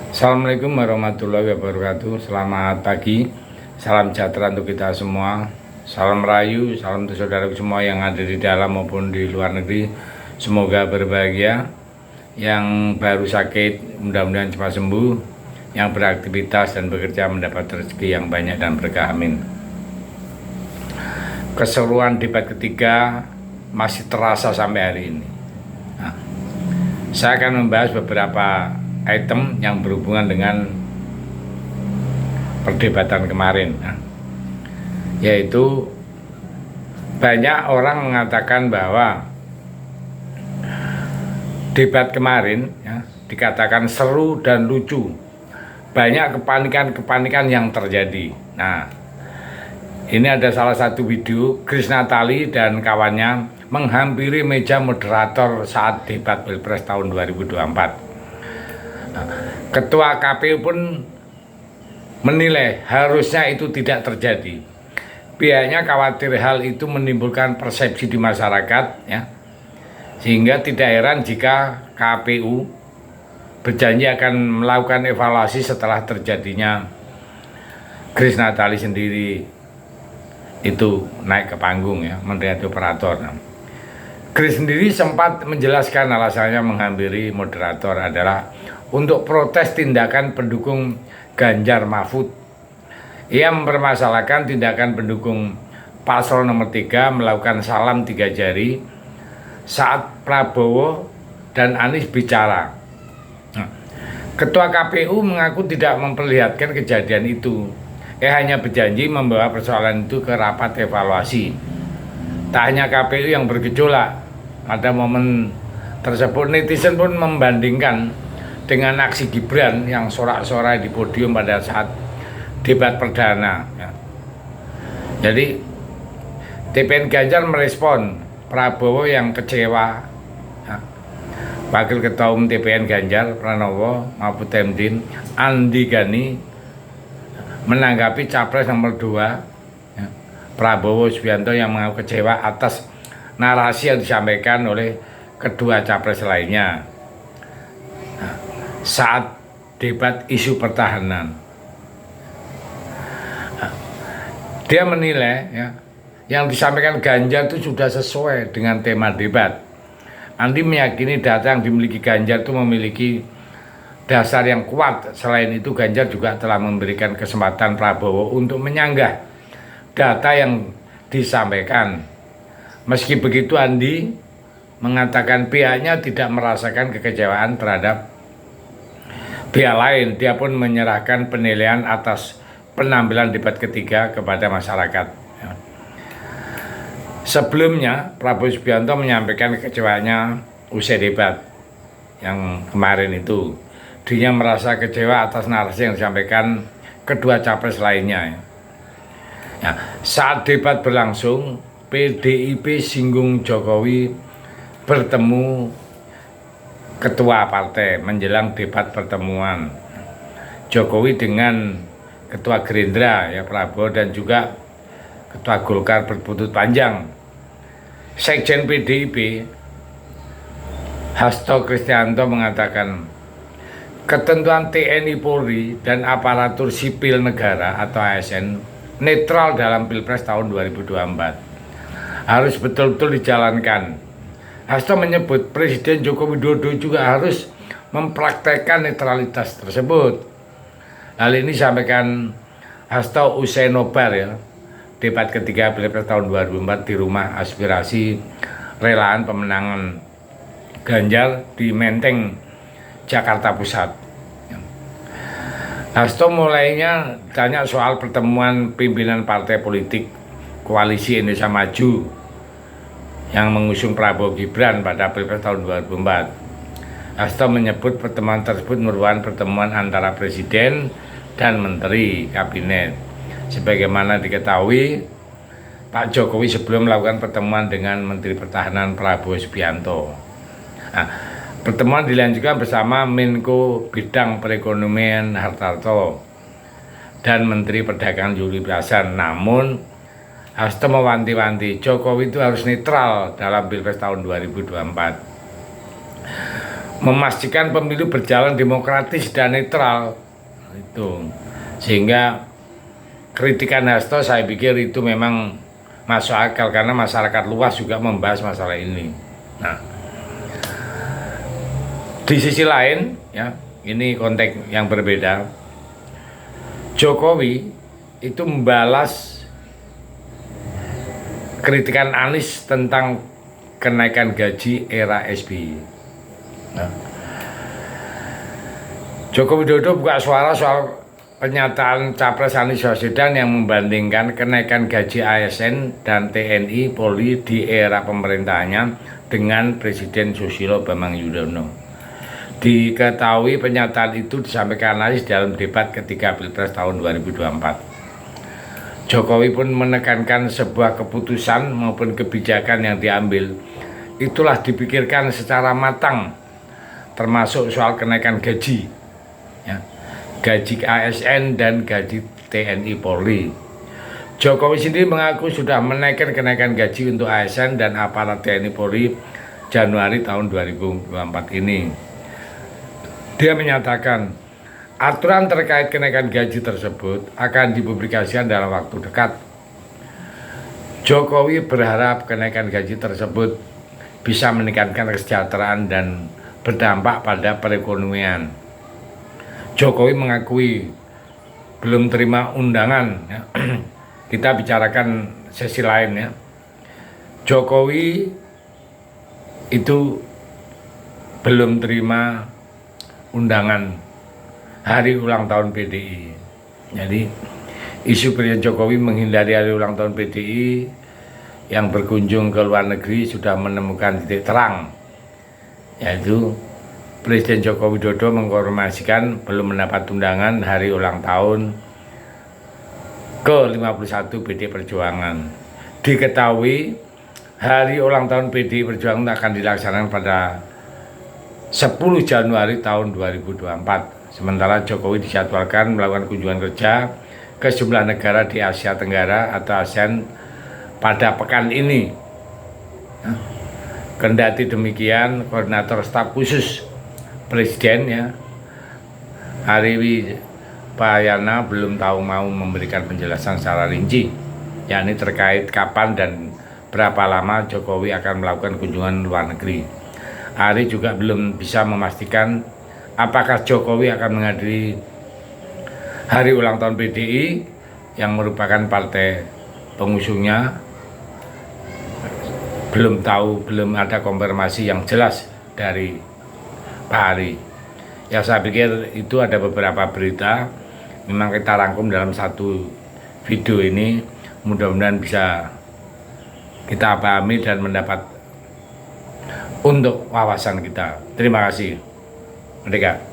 Assalamualaikum warahmatullahi wabarakatuh. Selamat pagi, salam sejahtera untuk kita semua. Salam rayu, salam untuk saudaraku semua yang ada di dalam maupun di luar negeri. Semoga berbahagia. Yang baru sakit, mudah-mudahan cepat sembuh. Yang beraktivitas dan bekerja mendapat rezeki yang banyak dan berkah, amin. Keseruan debat ketiga masih terasa sampai hari ini. Saya akan membahas beberapa item yang berhubungan dengan perdebatan kemarin, yaitu banyak orang mengatakan bahwa debat kemarin dikatakan seru dan lucu, banyak kepanikan yang terjadi. Nah, ini ada salah satu video Grace Natali dan kawannya menghampiri meja moderator saat debat Pilpres tahun 2024. Ketua KPU pun menilai harusnya itu tidak terjadi. Pihaknya khawatir hal itu menimbulkan persepsi di masyarakat, sehingga tidak heran jika KPU berjanji akan melakukan evaluasi setelah terjadinya Grace Natali sendiri itu naik ke panggung, menjadi operator. Grace sendiri sempat menjelaskan alasannya menghampiri moderator adalah untuk protes tindakan pendukung Ganjar Mahfud. Ia mempermasalahkan tindakan pendukung paslon nomor 3 melakukan salam 3 jari saat Prabowo dan Anies bicara. Ketua KPU mengaku tidak memperlihatkan kejadian itu. Ia hanya berjanji membawa persoalan itu ke rapat evaluasi. Tak hanya KPU yang bergejolak, pada momen tersebut netizen pun membandingkan dengan aksi Gibran yang sorak-sorai di podium pada saat debat perdana. Jadi TPN Ganjar merespon Prabowo yang kecewa. Wakil Ketua Umum TPN Ganjar Pranowo Mahfud MD Andi Gani menanggapi Capres nomor 2 Prabowo Subianto yang mengaku kecewa atas narasi yang disampaikan oleh kedua capres lainnya saat debat isu pertahanan. Dia menilai yang disampaikan Ganjar itu sudah sesuai dengan tema debat. Andi meyakini data yang dimiliki Ganjar itu memiliki dasar yang kuat. Selain itu Ganjar juga telah memberikan kesempatan Prabowo untuk menyanggah data yang disampaikan. Meski begitu, Andi mengatakan pihaknya tidak merasakan kekecewaan terhadap pihak lain. Dia pun menyerahkan penilaian atas penampilan debat ketiga kepada masyarakat. Sebelumnya, Prabowo Subianto menyampaikan kekecewaannya usai debat yang kemarin itu. Dirinya merasa kecewa atas narasi yang disampaikan kedua capres lainnya. Saat debat berlangsung, PDIP singgung Jokowi bertemu ketua partai menjelang debat pertemuan Jokowi dengan ketua Gerindra Prabowo dan juga ketua Golkar berbuntut panjang. Sekjen PDIP Hasto Kristianto mengatakan ketentuan TNI Polri dan aparatur sipil negara atau ASN netral dalam Pilpres tahun 2024 harus betul-betul dijalankan. Hasto menyebut Presiden Joko Widodo juga harus mempraktekkan netralitas tersebut. Hal ini disampaikan Hasto usai nobar debat ketiga Pilpres tahun 2024 di rumah aspirasi relaan pemenangan Ganjar di Menteng, Jakarta Pusat. Hasto mulainya tanya soal pertemuan pimpinan partai politik Koalisi Indonesia Maju yang mengusung Prabowo Gibran pada Pilpres tahun 2024. Hasto menyebut pertemuan tersebut merupakan pertemuan antara Presiden dan Menteri Kabinet. Sebagaimana diketahui, Pak Jokowi sebelum melakukan pertemuan dengan Menteri Pertahanan Prabowo Subianto. Pertemuan dilanjutkan bersama Menko Bidang Perekonomian Hartarto dan Menteri Perdagangan Zulkifli Hasan. Namun Hasto mewanti-wanti Jokowi itu harus netral dalam Pilpres tahun 2024. memastikan pemilu berjalan demokratis dan netral itu, sehingga kritikan Hasto saya pikir itu memang masuk akal karena masyarakat luas juga membahas masalah ini. Nah, di sisi lain ya, ini konteks yang berbeda. Jokowi itu membalas kritikan Anies tentang kenaikan gaji era SBY. Nah, Joko Widodo buka suara soal pernyataan Capres Anies Baswedan yang membandingkan kenaikan gaji ASN dan TNI Polri di era pemerintahannya dengan Presiden Susilo Bambang Yudhoyono. Diketahui pernyataan itu disampaikan Anies dalam debat ketika Pilpres tahun 2024. Jokowi pun menekankan sebuah keputusan maupun kebijakan yang diambil itulah dipikirkan secara matang, termasuk soal kenaikan gaji, ya, gaji ASN dan gaji TNI Polri. Jokowi sendiri mengaku sudah menaikkan kenaikan gaji untuk ASN dan aparat TNI Polri Januari tahun 2024 ini. Dia menyatakan aturan terkait kenaikan gaji tersebut akan dipublikasikan dalam waktu dekat. Jokowi berharap kenaikan gaji tersebut bisa meningkatkan kesejahteraan dan berdampak pada perekonomian. Jokowi mengakui belum terima undangan, ya. Kita bicarakan sesi lain ya. Jokowi itu belum terima undangan hari ulang tahun PDI. Jadi isu Presiden Jokowi menghindari hari ulang tahun PDI yang berkunjung ke luar negeri sudah menemukan titik terang, yaitu Presiden Joko Widodo mengkonfirmasikan belum mendapat undangan hari ulang tahun ke-51 PDI Perjuangan. Diketahui hari ulang tahun PDI Perjuangan akan dilaksanakan pada 10 Januari tahun 2024. Sementara Jokowi dijadwalkan melakukan kunjungan kerja ke sejumlah negara di Asia Tenggara atau ASEAN pada pekan ini. Kendati demikian, Koordinator Staf Khusus Presiden ya, Ariwi Payana belum tahu mau memberikan penjelasan secara rinci, yakni terkait kapan dan berapa lama Jokowi akan melakukan kunjungan luar negeri. Ari juga belum bisa memastikan apakah Jokowi akan menghadiri hari ulang tahun PDI yang merupakan partai pengusungnya. Belum tahu, belum ada konfirmasi yang jelas dari Pak Ari. Ya saya pikir itu ada beberapa berita, memang kita rangkum dalam satu video ini, mudah-mudahan bisa kita pahami dan mendapat untuk wawasan kita. Terima kasih. Merdeka.